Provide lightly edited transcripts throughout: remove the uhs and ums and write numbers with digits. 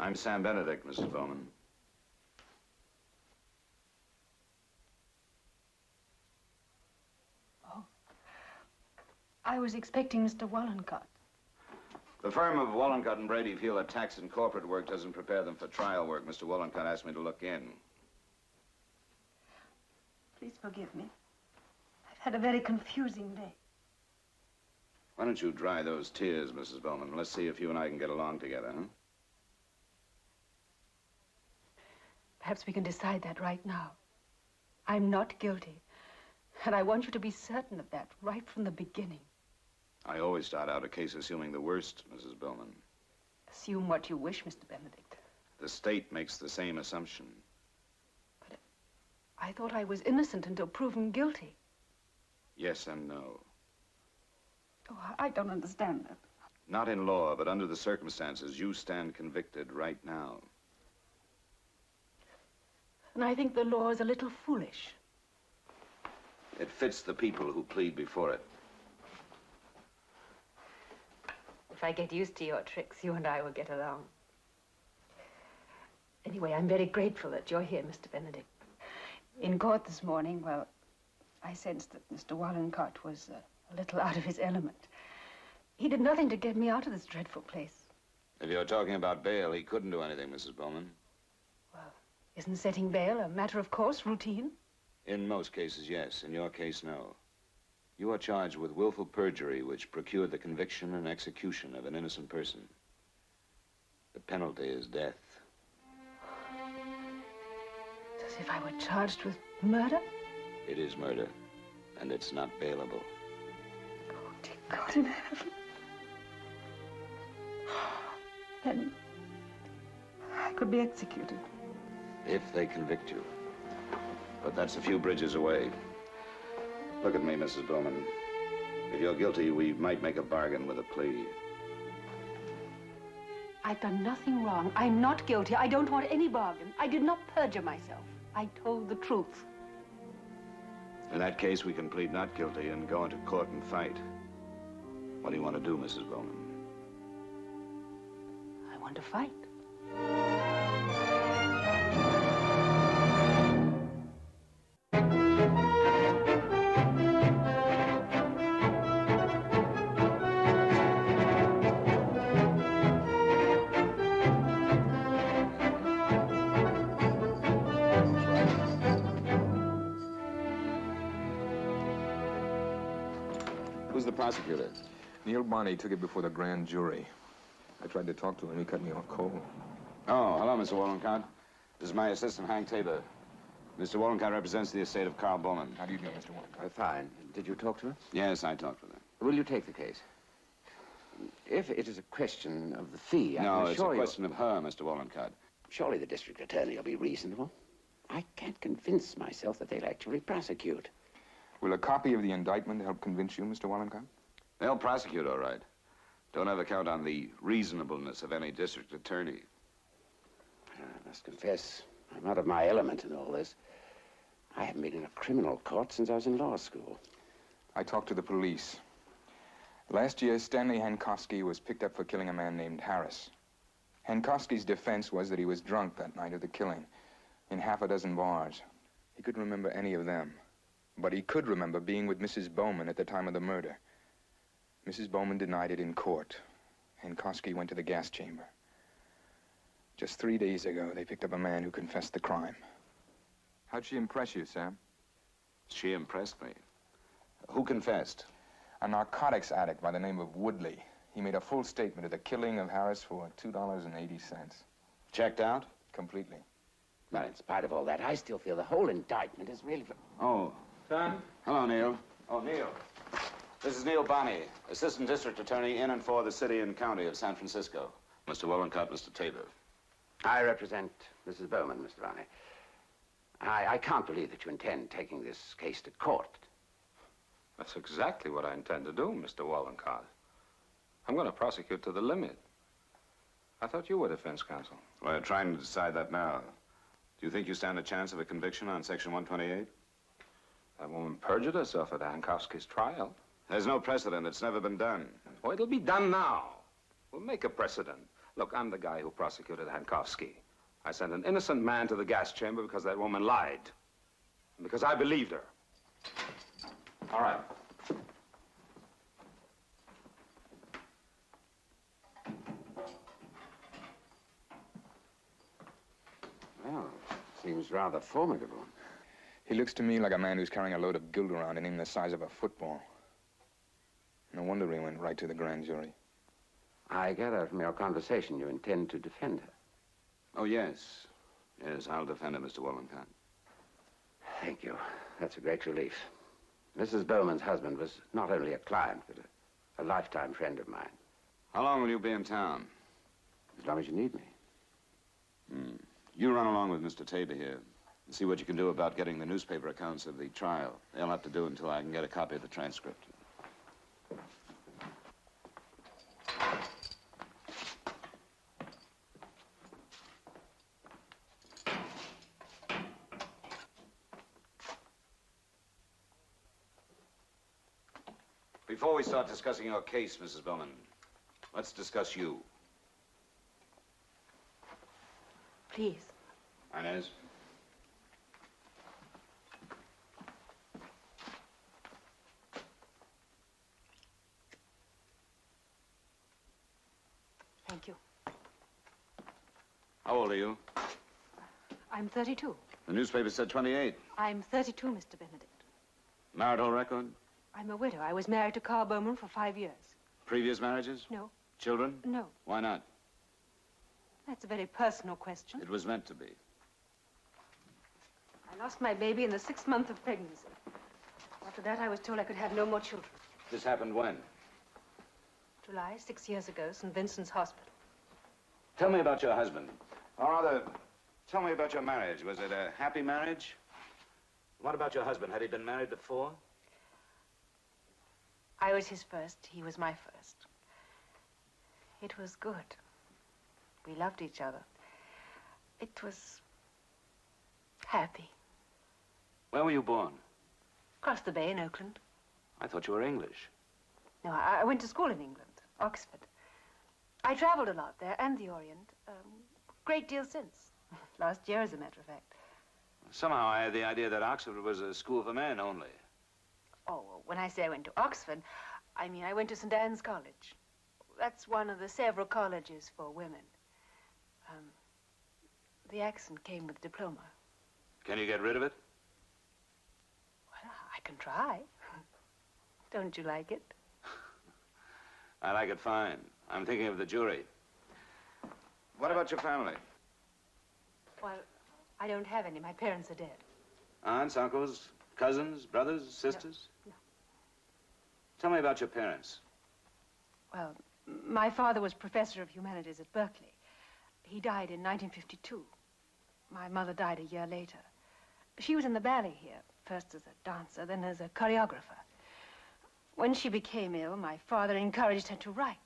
I'm Sam Benedict, Mrs. Bowman. Oh. I was expecting Mr. Wallencott. The firm of Wallencott and Brady feel that tax and corporate work doesn't prepare them for trial work. Mr. Wallencott asked me to look in. Please forgive me. I've had a very confusing day. Why don't you dry those tears, Mrs. Bowman? Let's see if you and I can get along together, huh? Perhaps we can decide that right now. I'm not guilty. And I want you to be certain of that right from the beginning. I always start out a case assuming the worst, Mrs. Bowman. Assume what you wish, Mr. Benedict. The state makes the same assumption. But I thought I was innocent until proven guilty. Yes and no. Oh, I don't understand that. Not in law, but under the circumstances, you stand convicted right now. And I think the law is a little foolish. It fits the people who plead before it. If I get used to your tricks, you and I will get along. Anyway, I'm very grateful that you're here, Mr. Benedict. In court this morning, well, I sensed that Mr. Wallencott was a little out of his element. He did nothing to get me out of this dreadful place. If you're talking about bail, he couldn't do anything, Mrs. Bowman. Well, isn't setting bail a matter of course, routine? In most cases, yes. In your case, no. You are charged with willful perjury, which procured the conviction and execution of an innocent person. The penalty is death. It's as if I were charged with murder? It is murder, and it's not bailable. Oh, dear God in heaven. Then I could be executed. If they convict you. But that's a few bridges away. Look at me, Mrs. Bowman. If you're guilty, we might make a bargain with a plea. I've done nothing wrong. I'm not guilty. I don't want any bargain. I did not perjure myself. I told the truth. In that case, we can plead not guilty and go into court and fight. What do you want to do, Mrs. Bowman? I want to fight. Who's the prosecutor? Neil Bonney took it before the grand jury. I tried to talk to him. He cut me off cold. Oh, hello, Mr. Wallencott. This is my assistant, Hank Tabor. Mr. Wallencott represents the estate of Carl Bowman. How do you do, Mr. Wallencott? Fine. Did you talk to her? Yes, I talked with her. Will you take the case? If it is a question of the fee, I No, can it's assure a you... question of her, Mr. Wallencott. Surely the district attorney will be reasonable. I can't convince myself that they'll actually prosecute. Will a copy of the indictment help convince you, Mr. Wallencott? They'll prosecute, all right. Don't ever count on the reasonableness of any district attorney. I must confess, I'm out of my element in all this. I haven't been in a criminal court since I was in law school. I talked to the police. Last year, Stanley Hankowski was picked up for killing a man named Harris. Hankowski's defense was that he was drunk that night of the killing in half a dozen bars. He couldn't remember any of them, but he could remember being with Mrs. Bowman at the time of the murder. Mrs. Bowman denied it in court. Hankowski went to the gas chamber. Just 3 days ago, they picked up a man who confessed the crime. How'd she impress you, Sam? She impressed me. Who confessed? A narcotics addict by the name of Woodley. He made a full statement of the killing of Harris for $2.80. Checked out? Completely. But in spite of all that, I still feel the whole indictment is really... Oh. Sam? Hello, Neil. Oh, Neil. This is Neil Bonney, Assistant District Attorney in and for the city and county of San Francisco. Mr. Wallencott, Mr. Tabor. I represent Mrs. Bowman, Mr. Bonney. I can't believe that you intend taking this case to court. That's exactly what I intend to do, Mr. Wallencott. I'm going to prosecute to the limit. I thought you were defense counsel. We're trying to decide that now. Do you think you stand a chance of a conviction on Section 128? That woman perjured herself at Hankowski's trial. There's no precedent. It's never been done. Oh, it'll be done now. We'll make a precedent. Look, I'm the guy who prosecuted Hankowski. I sent an innocent man to the gas chamber because that woman lied. And because I believed her. All right. Well, seems rather formidable. He looks to me like a man who's carrying a load of guilt around in him the size of a football. No wonder he went right to the grand jury. I gather from your conversation you intend to defend her. Oh, yes. Yes, I'll defend her, Mr. Wallencott. Thank you. That's a great relief. Mrs. Bowman's husband was not only a client, but a lifetime friend of mine. How long will you be in town? As long as you need me. You run along with Mr. Tabor here and see what you can do about getting the newspaper accounts of the trial. They'll have to do until I can get a copy of the transcript. Before we start discussing your case, Mrs. Bowman, let's discuss you. Please. Inez? Thank you. How old are you? I'm 32. The newspaper said 28. I'm 32, Mr. Benedict. Marital record? I'm a widow. I was married to Carl Bowman for 5 years. Previous marriages? No. Children? No. Why not? That's a very personal question. It was meant to be. I lost my baby in the 6th month of pregnancy. After that, I was told I could have no more children. This happened when? July, 6 years ago, St. Vincent's Hospital. Tell me about your husband. Or rather, tell me about your marriage. Was it a happy marriage? What about your husband? Had he been married before? I was his first. He was my first. It was good. We loved each other. It was happy. Where were you born? Across the bay in Oakland. I thought you were English. No, I went to school in England, Oxford. I traveled a lot there, and the Orient. Great deal since. Last year, as a matter of fact. Somehow I had the idea that Oxford was a school for men only. Oh, well, when I say I went to Oxford, I mean I went to St. Anne's College. That's one of the several colleges for women. The accent came with the diploma. Can you get rid of it? Well, I can try. Don't you like it? I like it fine. I'm thinking of the jury. What about your family? Well, I don't have any. My parents are dead. Aunts, uncles, cousins, brothers, sisters? No. Tell me about your parents. Well, my father was professor of humanities at Berkeley. He died in 1952. My mother died a year later. She was in the ballet here, first as a dancer, then as a choreographer. When she became ill, my father encouraged her to write.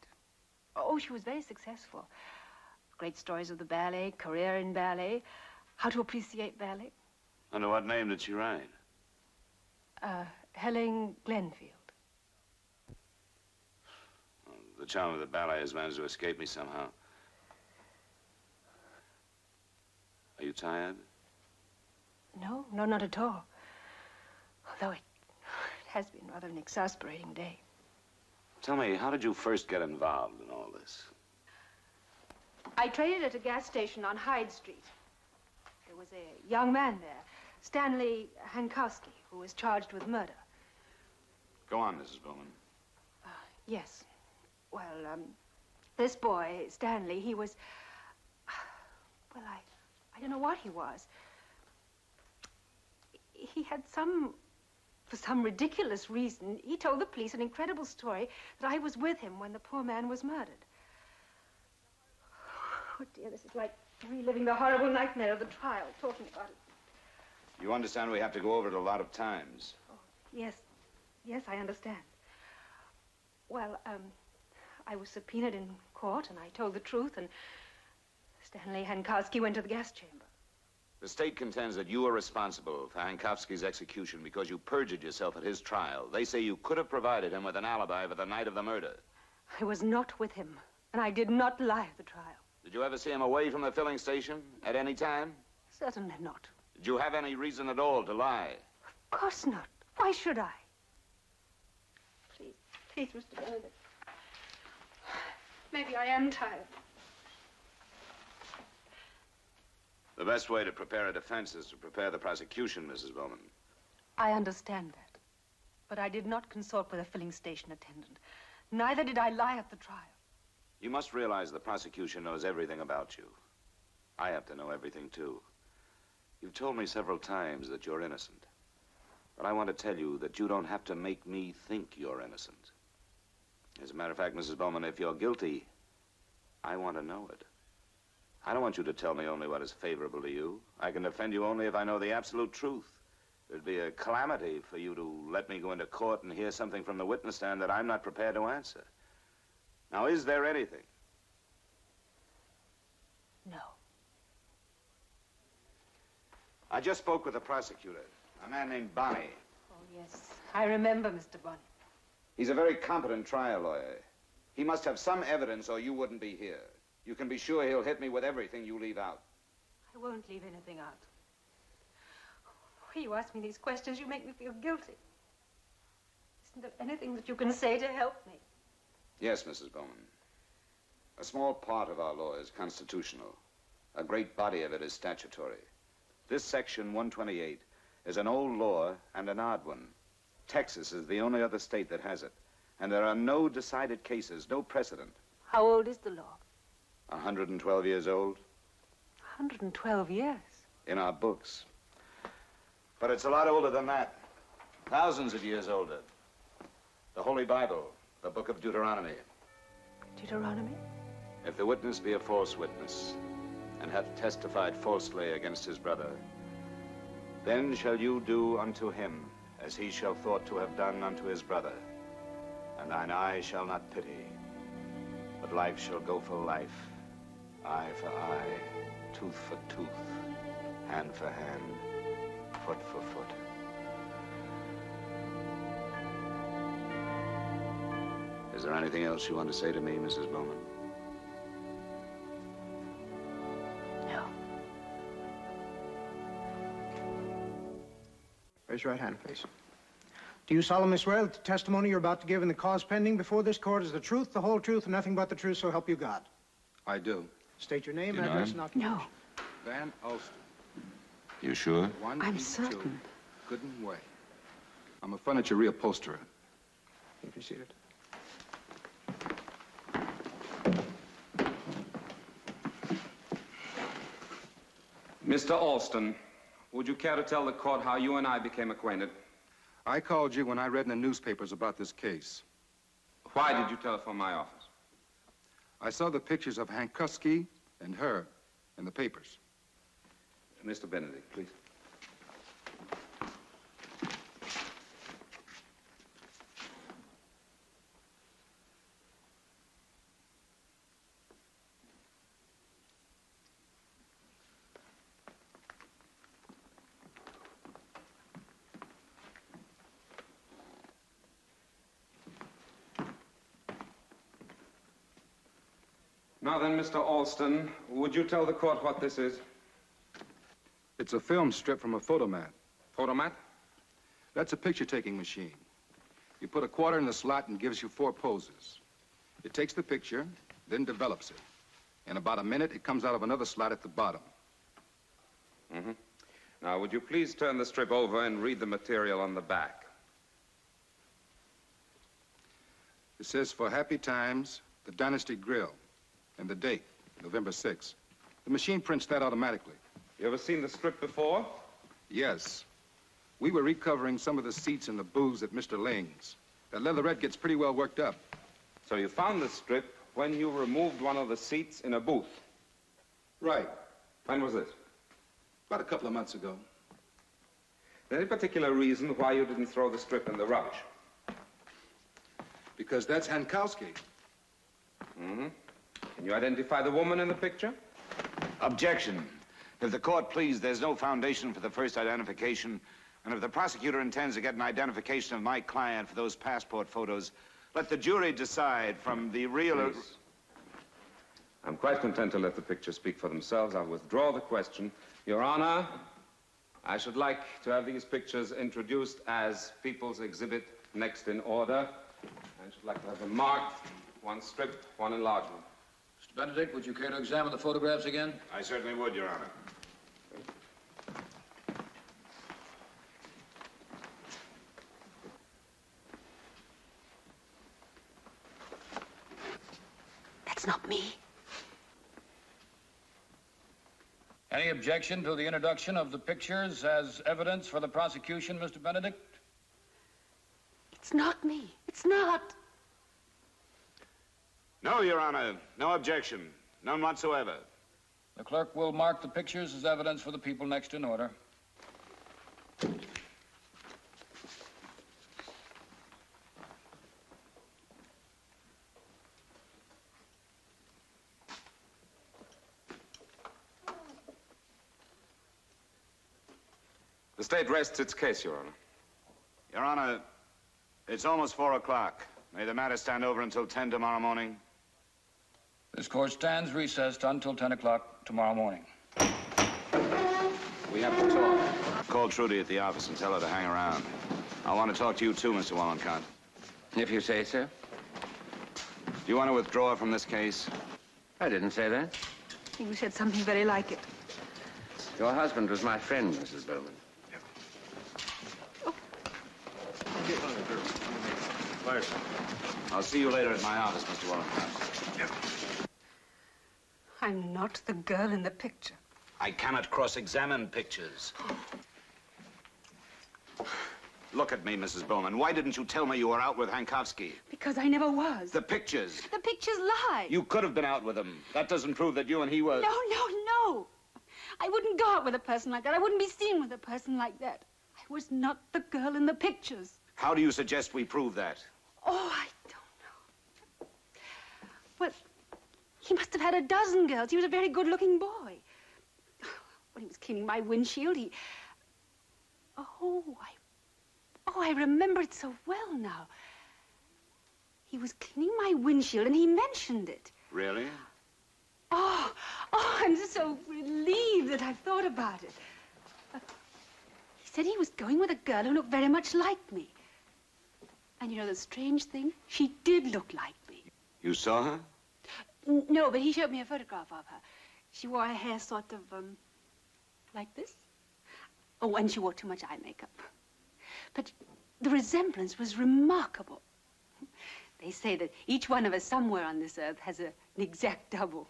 Oh, she was very successful. Great stories of the ballet, career in ballet, how to appreciate ballet. Under what name did she write? Helen Glenfield. The charm of the ballet has managed to escape me somehow. Are you tired? No, no, not at all. Although it has been rather an exasperating day. Tell me, how did you first get involved in all this? I traded at a gas station on Hyde Street. There was a young man there, Stanley Hankowski, who was charged with murder. Go on, Mrs. Bowman. Yes. Well, this boy, Stanley, he was... Well, I don't know what he was. He had for some ridiculous reason, he told the police an incredible story that I was with him when the poor man was murdered. Oh, dear, this is like reliving the horrible nightmare of the trial, talking about it. You understand we have to go over it a lot of times. Oh, yes. Yes, I understand. Well, I was subpoenaed in court, and I told the truth, and Stanley Hankowski went to the gas chamber. The state contends that you are responsible for Hankowski's execution because you perjured yourself at his trial. They say you could have provided him with an alibi for the night of the murder. I was not with him, And I did not lie at the trial. Did you ever see him away from the filling station at any time? Certainly not. Did you have any reason at all to lie? Of course not. Why should I? Please, please, Mr. Benedict. Maybe I am tired. The best way to prepare a defense is to prepare the prosecution, Mrs. Bowman. I understand that. But I did not consult with a filling station attendant. Neither did I lie at the trial. You must realize the prosecution knows everything about you. I have to know everything, too. You've told me several times that you're innocent. But I want to tell you that you don't have to make me think you're innocent. As a matter of fact, Mrs. Bowman, if you're guilty, I want to know it. I don't want you to tell me only what is favorable to you. I can defend you only if I know the absolute truth. It'd be a calamity for you to let me go into court and hear something from the witness stand that I'm not prepared to answer. Now, is there anything? No. I just spoke with the prosecutor, a man named Bonney. Oh, yes. I remember Mr. Bonney. He's a very competent trial lawyer. He must have some evidence or you wouldn't be here. You can be sure he'll hit me with everything you leave out. I won't leave anything out. When you ask me these questions, you make me feel guilty. Isn't there anything that you can say to help me? Yes, Mrs. Bowman. A small part of our law is constitutional. A great body of it is statutory. This section 128 is an old law and an odd one. Texas is the only other state that has it. And there are no decided cases, no precedent. How old is the law? 112 years old. 112 years? In our books. But it's a lot older than that. Thousands of years older. The Holy Bible, the book of Deuteronomy. Deuteronomy? If the witness be a false witness, and hath testified falsely against his brother, then shall you do unto him as he shall thought to have done unto his brother. And thine eye shall not pity, but life shall go for life, eye for eye, tooth for tooth, hand for hand, foot for foot. Is there anything else you want to say to me, Mrs. Bowman? No. Raise your right hand, please. Do you solemnly swear that the testimony you're about to give in the cause pending before this court is the truth, the whole truth, and nothing but the truth, so help you God? I do. State your name, Do you know address, him? and occupation. No. Van Alston. You sure? 182 certain. Gooden Way. I'm a furniture reupholsterer. You be seated. Mr. Alston, would you care to tell the court how you and I became acquainted? I called you when I read in the newspapers about this case. Why did you telephone my office? I saw the pictures of Hankuski and her in the papers. Mr. Benedict, please. Now then, Mr. Alston, would you tell the court what this is? It's a film strip from a photomat. Photomat? That's a picture-taking machine. You put a quarter in the slot and gives you 4 poses. It takes the picture, then develops it. In about a minute, it comes out of another slot at the bottom. Mm-hmm. Now, would you please turn the strip over and read the material on the back? It says, for happy times, the Dynasty Grill, and the date, November 6th. The machine prints that automatically. You ever seen the strip before? Yes. We were recovering some of the seats in the booths at Mr. Ling's. That leatherette gets pretty well worked up. So you found the strip when you removed one of the seats in a booth? Right. When was this? About a couple of months ago. Any particular reason why you didn't throw the strip in the rubbish? Because that's Hankowski. Mm-hmm. Can you identify the woman in the picture? Objection. If the court please, there's no foundation for the first identification. And if the prosecutor intends to get an identification of my client for those passport photos, let the jury decide from the real... Please. I'm quite content to let the pictures speak for themselves. I'll withdraw the question. Your Honor, I should like to have these pictures introduced as People's Exhibit next in order. I should like to have them marked, one strip, one enlargement. Mr. Benedict, would you care to examine the photographs again? I certainly would, Your Honor. That's not me. Any objection to the introduction of the pictures as evidence for the prosecution, Mr. Benedict? It's not me. It's not. No, Your Honor. No objection. None whatsoever. The clerk will mark the pictures as evidence for the people next in order. The state rests its case, Your Honor. Your Honor, it's almost 4 o'clock. May the matter stand over until 10 tomorrow morning? This court stands recessed until 10 o'clock tomorrow morning. We have to talk. Call Trudy at the office and tell her to hang around. I want to talk to you too, Mr. Wallencott. If you say so. Do you want to withdraw from this case? I didn't say that. You said something very like it. Your husband was my friend, Mrs. Bowman. I'll see you later at my office, Mr. Wallencott. I'm not the girl in the picture. I cannot cross-examine pictures. Look at me, Mrs. Bowman. Why didn't you tell me you were out with Hankowski? Because I never was. The pictures. The pictures lie. You could have been out with him. That doesn't prove that you and he were... No. I wouldn't go out with a person like that. I wouldn't be seen with a person like that. I was not the girl in the pictures. How do you suggest we prove that? Oh, I don't know. Well, he must have had a dozen girls. He was a very good-looking boy. When he was cleaning my windshield, he... I remember it so well now. He was cleaning my windshield, and he mentioned it. Really? Oh, I'm so relieved that I've thought about it. He said he was going with a girl who looked very much like me. And you know the strange thing? She did look like me. You saw her? No, but he showed me a photograph of her. She wore her hair sort of, like this. Oh, and she wore too much eye makeup. But the resemblance was remarkable. They say that each one of us somewhere on this earth has an exact double.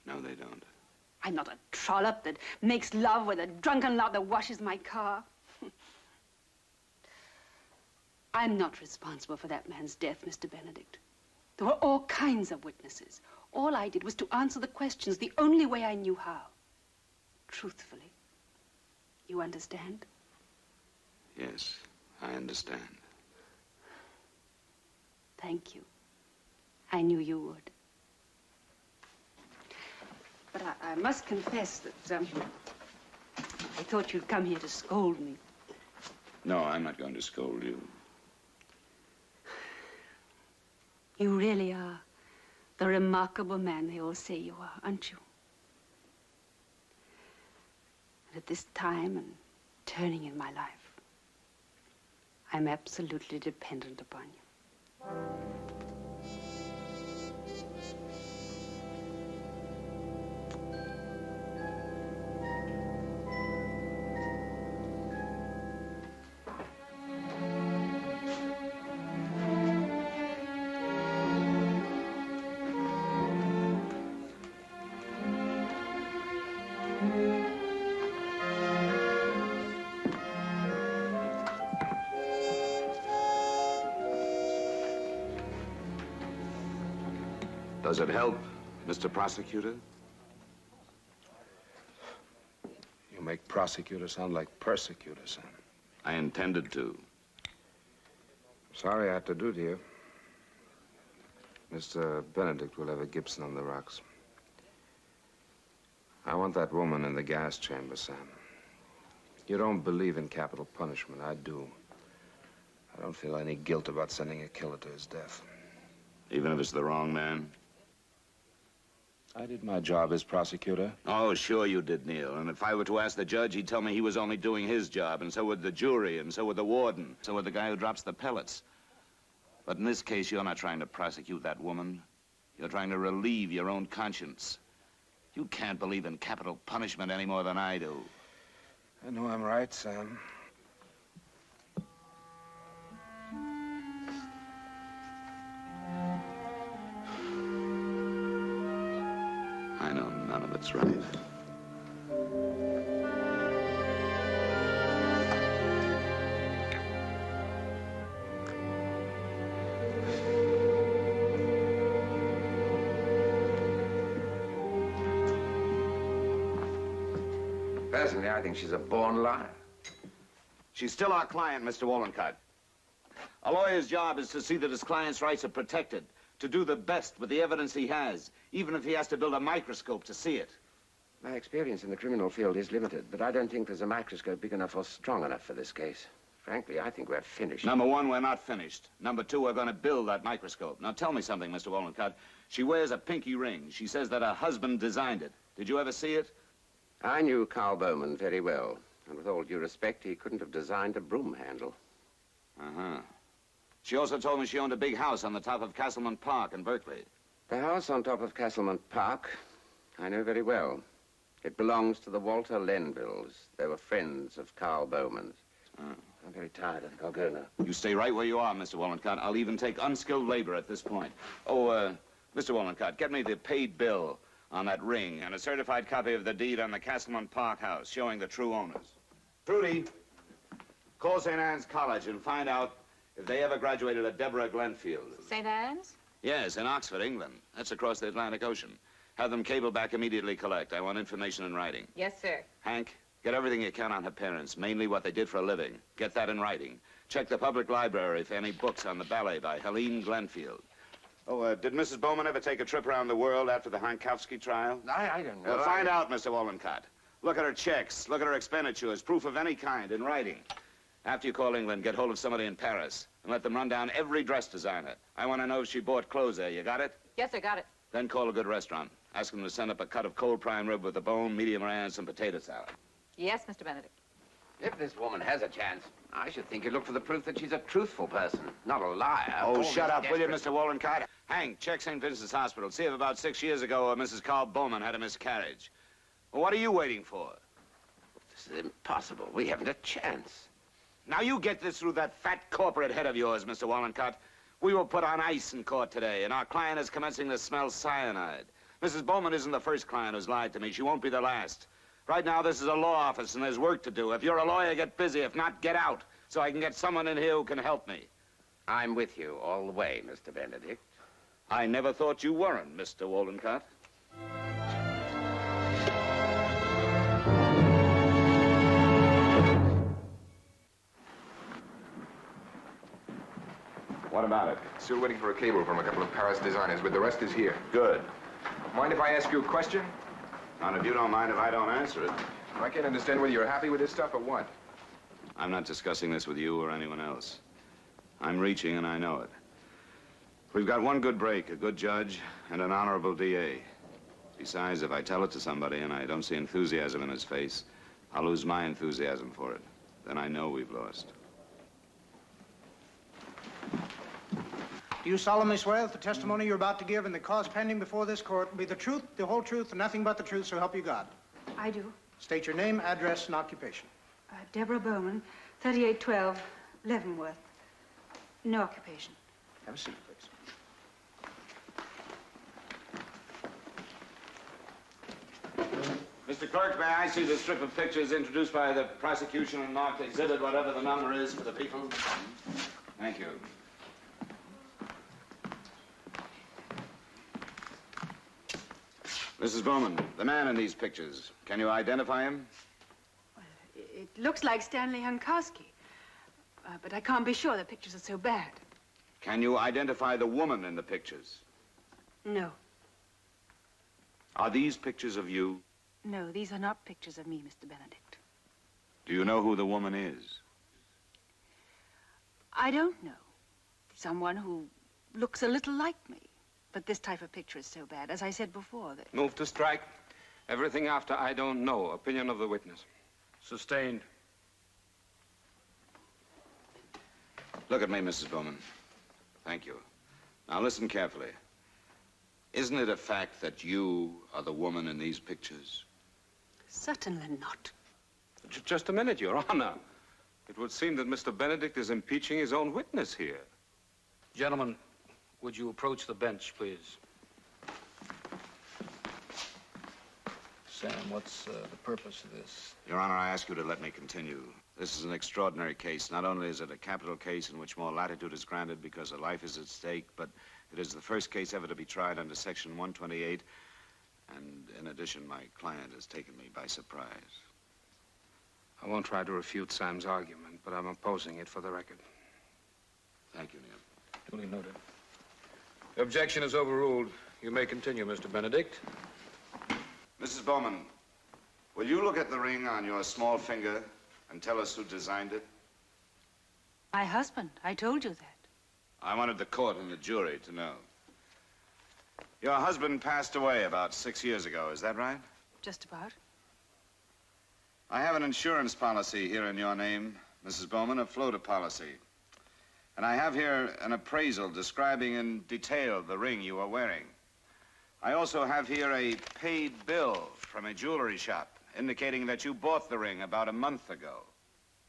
No, they don't. I'm not a trollop that makes love with a drunken lout that washes my car. I'm not responsible for that man's death, Mr. Benedict. There were all kinds of witnesses. All I did was to answer the questions the only way I knew how. Truthfully. You understand? Yes, I understand. Thank you. I knew you would. But I must confess that, I thought you'd come here to scold me. No, I'm not going to scold you. You really are the remarkable man they all say you are, aren't you? And at this time and turning in my life, I'm absolutely dependent upon you. Does it help, Mr. Prosecutor? You make prosecutor sound like persecutor, son. I intended to. Sorry I had to do to you. Mr. Benedict will have a Gibson on the rocks. I want that woman in the gas chamber, Sam. You don't believe in capital punishment. I do. I don't feel any guilt about sending a killer to his death. Even if it's the wrong man? I did my job as prosecutor. Oh, sure you did, Neil. And if I were to ask the judge, he'd tell me he was only doing his job, and so would the jury, and so would the warden, so would the guy who drops the pellets. But in this case, you're not trying to prosecute that woman. You're trying to relieve your own conscience. You can't believe in capital punishment any more than I do. I know I'm right, Sam. I know none of it's right. Personally, I think she's a born liar. She's still our client, Mr. Wallencott. A lawyer's job is to see that his client's rights are protected, to do the best with the evidence he has, even if he has to build a microscope to see it. My experience in the criminal field is limited, but I don't think there's a microscope big enough or strong enough for this case. Frankly, I think we're finished. Number one, we're not finished. Number two, we're going to build that microscope. Now, tell me something, Mr. Wallencott. She wears a pinky ring. She says that her husband designed it. Did you ever see it? I knew Carl Bowman very well, and with all due respect, he couldn't have designed a broom handle. Uh-huh. She also told me she owned a big house on the top of Castleman Park in Berkeley. The house on top of Castleman Park, I know very well. It belongs to the Walter Lenvilles. They were friends of Carl Bowman's. I'm very tired. I think I'll go now. You stay right where you are, Mr. Wallencott. I'll even take unskilled labor at this point. Oh, Mr. Wallencott, get me the paid bill on that ring and a certified copy of the deed on the Castleman Park house showing the true owners. Trudy, call St. Anne's College and find out if they ever graduated a Deborah Glenfield. St. Anne's? Yes, in Oxford, England. That's across the Atlantic Ocean. Have them cable back immediately collect. I want information in writing. Yes, sir. Hank, get everything you can on her parents, mainly what they did for a living. Get that in writing. Check the public library for any books on the ballet by Helene Glenfield. Oh, did Mrs. Bowman ever take a trip around the world after the Hankowski trial? I don't know. Well, find out, Mr. Wallencott. Look at her checks. Look at her expenditures. Proof of any kind in writing. After you call England, get hold of somebody in Paris and let them run down every dress designer. I want to know if she bought clothes there. You got it? Yes, sir, got it. Then call a good restaurant. Ask them to send up a cut of cold prime rib with a bone, medium rare, and some potato salad. Yes, Mr. Benedict. If this woman has a chance, I should think you'd look for the proof that she's a truthful person, not a liar. Oh, shut up, will you, Mr. Wallencott? Hank, check St. Vincent's Hospital. See if about 6 years ago Mrs. Carl Bowman had a miscarriage. Well, what are you waiting for? This is impossible. We haven't a chance. Now, you get this through that fat corporate head of yours, Mr. Wallencott. We were put on ice in court today, and our client is commencing to smell cyanide. Mrs. Bowman isn't the first client who's lied to me. She won't be the last. Right now, this is a law office, and there's work to do. If you're a lawyer, get busy. If not, get out, so I can get someone in here who can help me. I'm with you all the way, Mr. Benedict. I never thought you weren't, Mr. Wallencott. What about it? Still waiting for a cable from a couple of Paris designers, but the rest is here. Good. Mind if I ask you a question? Not if you don't mind if I don't answer it. I can't understand whether you're happy with this stuff or what. I'm not discussing this with you or anyone else. I'm reaching, and I know it. We've got one good break, a good judge, and an honorable DA. Besides, if I tell it to somebody and I don't see enthusiasm in his face, I'll lose my enthusiasm for it. Then I know we've lost. Do you solemnly swear that the testimony you're about to give in the cause pending before this court will be the truth, the whole truth, and nothing but the truth, so help you God? I do. State your name, address, and occupation. Deborah Bowman, 3812 Leavenworth. No occupation. Have a seat, please. Mr. Clerk, may I see the strip of pictures introduced by the prosecution and marked exhibit, whatever the number is, for the people? Thank you. Mrs. Bowman, the man in these pictures, can you identify him? It looks like Stanley Hankowski, but I can't be sure. The pictures are so bad. Can you identify the woman in the pictures? No. Are these pictures of you? No, these are not pictures of me, Mr. Benedict. Do you know who the woman is? I don't know. Someone who looks a little like me. But this type of picture is so bad. As I said before, that... Move to strike. Everything after I don't know. Opinion of the witness. Sustained. Look at me, Mrs. Bowman. Thank you. Now listen carefully. Isn't it a fact that you are the woman in these pictures? Certainly not. Just a minute, Your Honor. It would seem that Mr. Benedict is impeaching his own witness here. Gentlemen, would you approach the bench, please? Sam, what's the purpose of this? Your Honor, I ask you to let me continue. This is an extraordinary case. Not only is it a capital case in which more latitude is granted because a life is at stake, but it is the first case ever to be tried under Section 128. And in addition, my client has taken me by surprise. I won't try to refute Sam's argument, but I'm opposing it for the record. Thank you, Neil. Duly noted. The objection is overruled. You may continue, Mr. Benedict. Mrs. Bowman, will you look at the ring on your small finger and tell us who designed it? My husband. I told you that. I wanted the court and the jury to know. Your husband passed away about 6 years ago, is that right? Just about. I have an insurance policy here in your name, Mrs. Bowman, a floater policy. And I have here an appraisal describing in detail the ring you are wearing. I also have here a paid bill from a jewelry shop indicating that you bought the ring about a month ago.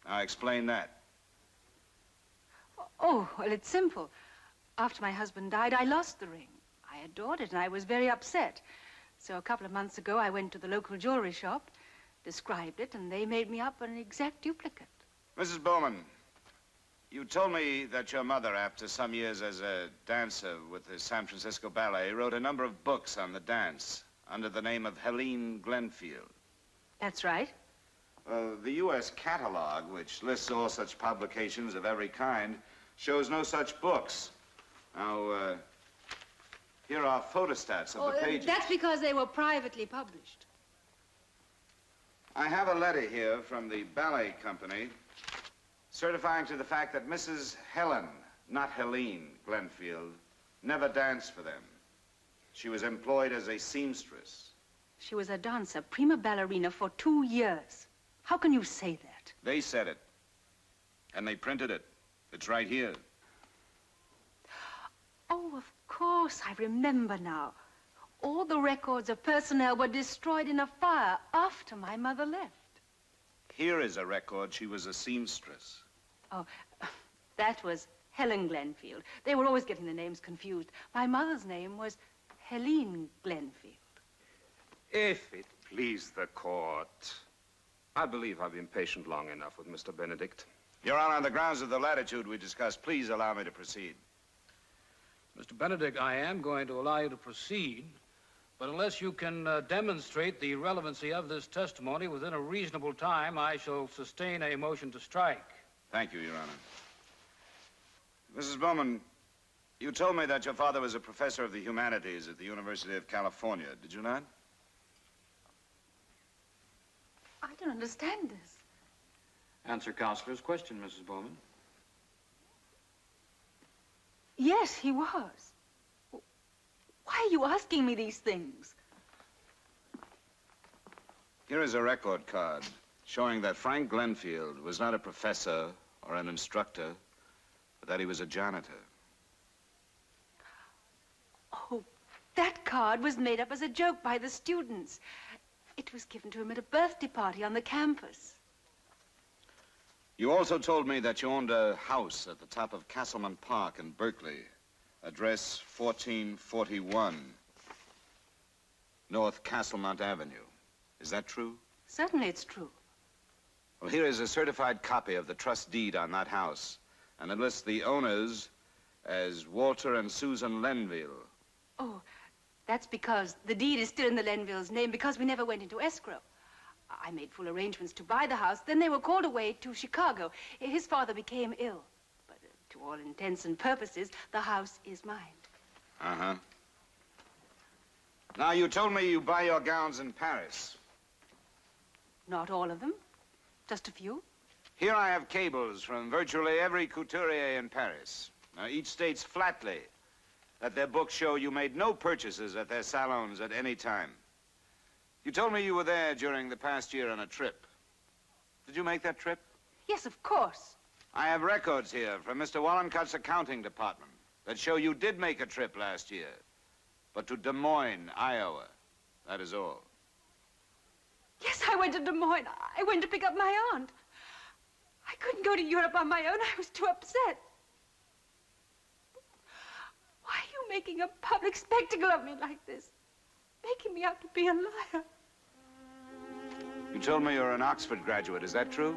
Now explain that. Oh, well, it's simple. After my husband died, I lost the ring. I adored it, and I was very upset. So a couple of months ago, I went to the local jewelry shop, described it, and they made me up an exact duplicate. Mrs. Bowman, you told me that your mother, after some years as a dancer with the San Francisco Ballet, wrote a number of books on the dance under the name of Helene Glenfield. That's right. The U.S. catalog, which lists all such publications of every kind, shows no such books. Now, here are photostats of the pages. That's because they were privately published. I have a letter here from the ballet company certifying to the fact that Mrs. Helen, not Helene Glenfield, never danced for them. She was employed as a seamstress. She was a dancer, prima ballerina, for 2 years. How can you say that? They said it. And they printed it. It's right here. Oh, of course, I remember now. All the records of personnel were destroyed in a fire after my mother left. Here is a record she was a seamstress. Oh, that was Helen Glenfield. They were always getting the names confused. My mother's name was Helene Glenfield. If it please the court, I believe I've been patient long enough with Mr. Benedict. Your Honor, on the grounds of the latitude we discussed, please allow me to proceed. Mr. Benedict, I am going to allow you to proceed, but unless you can demonstrate the relevancy of this testimony within a reasonable time, I shall sustain a motion to strike. Thank you, Your Honor. Mrs. Bowman, you told me that your father was a professor of the humanities at the University of California, did you not? I don't understand this. Answer Counselor's question, Mrs. Bowman. Yes, he was. Why are you asking me these things? Here is a record card showing that Frank Glenfield was not a professor or an instructor, but that he was a janitor. Oh, that card was made up as a joke by the students. It was given to him at a birthday party on the campus. You also told me that you owned a house at the top of Castleman Park in Berkeley, address 1441, North Castlemont Avenue. Is that true? Certainly it's true. Well, here is a certified copy of the trust deed on that house, and it lists the owners as Walter and Susan Lenville. Oh, that's because the deed is still in the Lenvilles' name because we never went into escrow. I made full arrangements to buy the house. Then they were called away to Chicago. His father became ill. But to all intents and purposes, the house is mine. Uh-huh. Now, you told me you buy your gowns in Paris. Not all of them. Just a few. Here I have cables from virtually every couturier in Paris. Now, each states flatly that their books show you made no purchases at their salons at any time. You told me you were there during the past year on a trip. Did you make that trip? Yes, of course. I have records here from Mr. Wallencott's accounting department that show you did make a trip last year, but to Des Moines, Iowa. That is all. Yes, I went to Des Moines. I went to pick up my aunt. I couldn't go to Europe on my own. I was too upset. Why are you making a public spectacle of me like this? Making me out to be a liar. You told me you're an Oxford graduate. Is that true?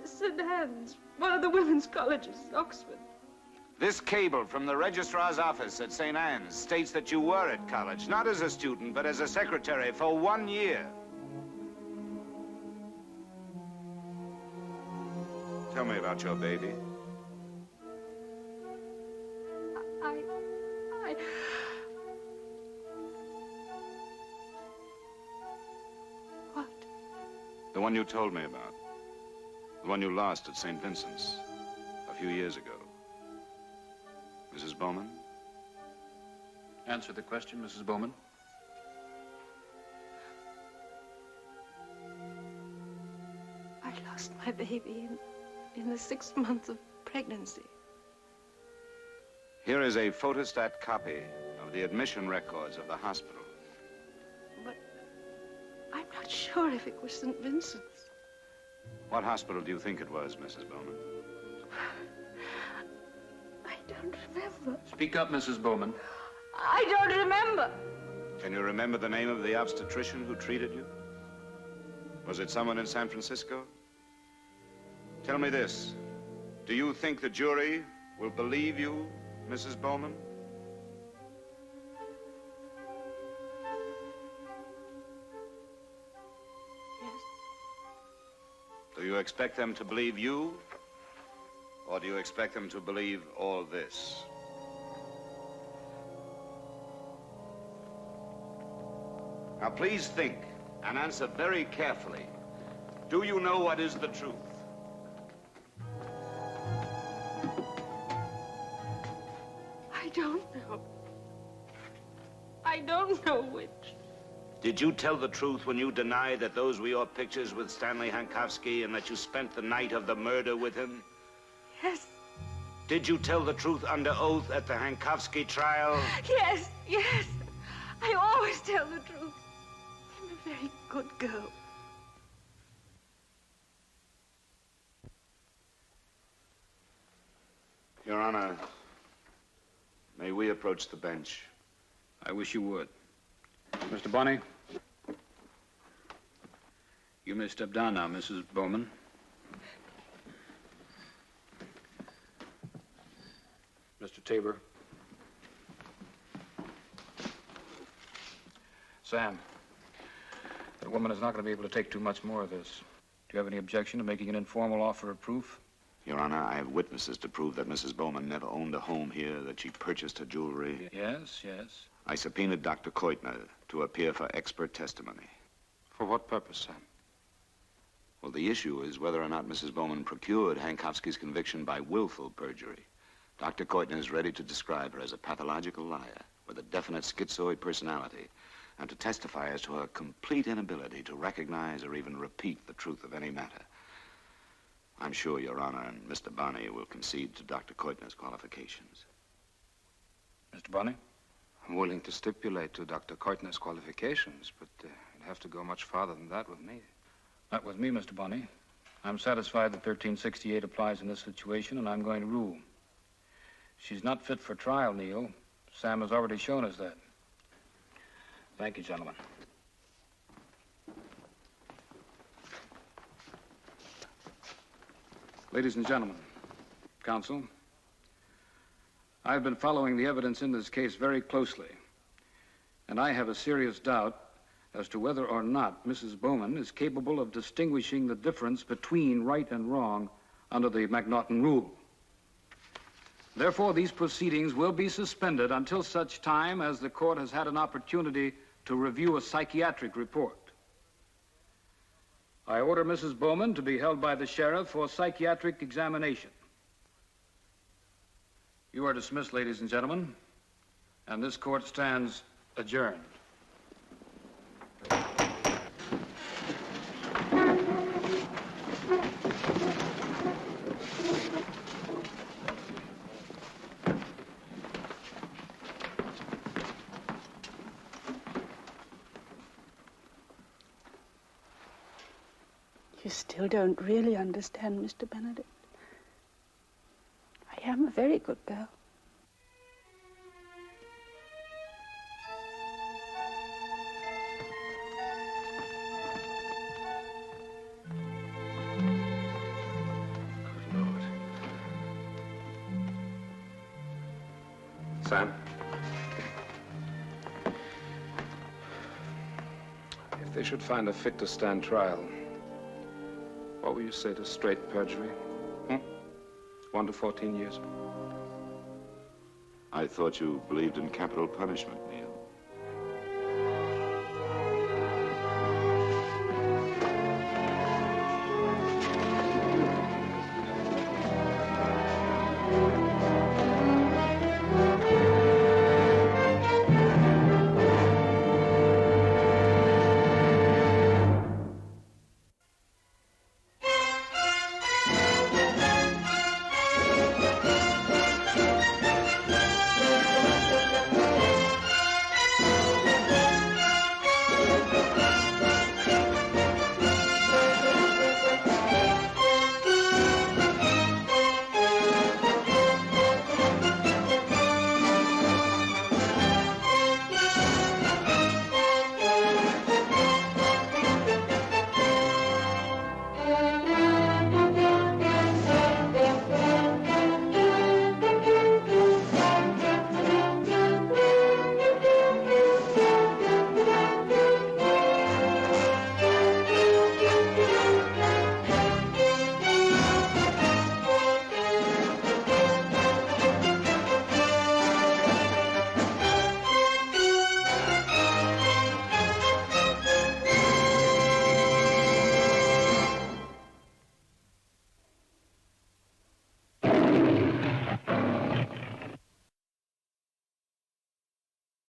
St. Anne's, one of the women's colleges, Oxford. This cable from the registrar's office at St. Anne's states that you were at college, not as a student, but as a secretary for 1 year. Tell me about your baby. What? The one you told me about. The one you lost at St. Vincent's a few years ago. Mrs. Bowman? Answer the question, Mrs. Bowman. I lost my baby in the 6th month of pregnancy. Here is a photostat copy of the admission records of the hospital. But I'm not sure if it was St. Vincent's. What hospital do you think it was, Mrs. Bowman? I don't remember. Speak up, Mrs. Bowman. I don't remember. Can you remember the name of the obstetrician who treated you? Was it someone in San Francisco? Tell me this. Do you think the jury will believe you, Mrs. Bowman? Yes. Do you expect them to believe you? Or do you expect them to believe all this? Now, please think and answer very carefully. Do you know what is the truth? I don't know. I don't know which. Did you tell the truth when you denied that those were your pictures with Stanley Hankowski and that you spent the night of the murder with him? Yes. Did you tell the truth under oath at the Hankowski trial? Yes, yes. I always tell the truth. I'm a very good girl. Your Honor, may we approach the bench? I wish you would. Mr. Bonney? You may step down now, Mrs. Bowman. Mr. Tabor. Sam, that woman is not going to be able to take too much more of this. Do you have any objection to making an informal offer of proof? Your Honor, I have witnesses to prove that Mrs. Bowman never owned a home here, that she purchased her jewelry. Yes, yes. I subpoenaed Dr. Koitner to appear for expert testimony. For what purpose, Sam? Well, the issue is whether or not Mrs. Bowman procured Hankowski's conviction by willful perjury. Dr. Koitner is ready to describe her as a pathological liar with a definite schizoid personality and to testify as to her complete inability to recognize or even repeat the truth of any matter. I'm sure Your Honor and Mr. Bonney will concede to Dr. Koitner's qualifications. Mr. Bonney? I'm willing to stipulate to Dr. Koitner's qualifications, but it'd have to go much farther than that with me. Not with me, Mr. Bonney. I'm satisfied that 1368 applies in this situation, and I'm going to rule. She's not fit for trial, Neil. Sam has already shown us that. Thank you, gentlemen. Ladies and gentlemen, counsel, I've been following the evidence in this case very closely, and I have a serious doubt as to whether or not Mrs. Bowman is capable of distinguishing the difference between right and wrong under the MacNaughton rule. Therefore, these proceedings will be suspended until such time as the court has had an opportunity to review a psychiatric report. I order Mrs. Bowman to be held by the sheriff for psychiatric examination. You are dismissed, ladies and gentlemen. And this court stands adjourned. You still don't really understand, Mr. Benedict. I am a very good girl. Good Lord. Sam? If they should find her fit to stand trial, what will you say to straight perjury? 1 to 14 years. I thought you believed in capital punishment.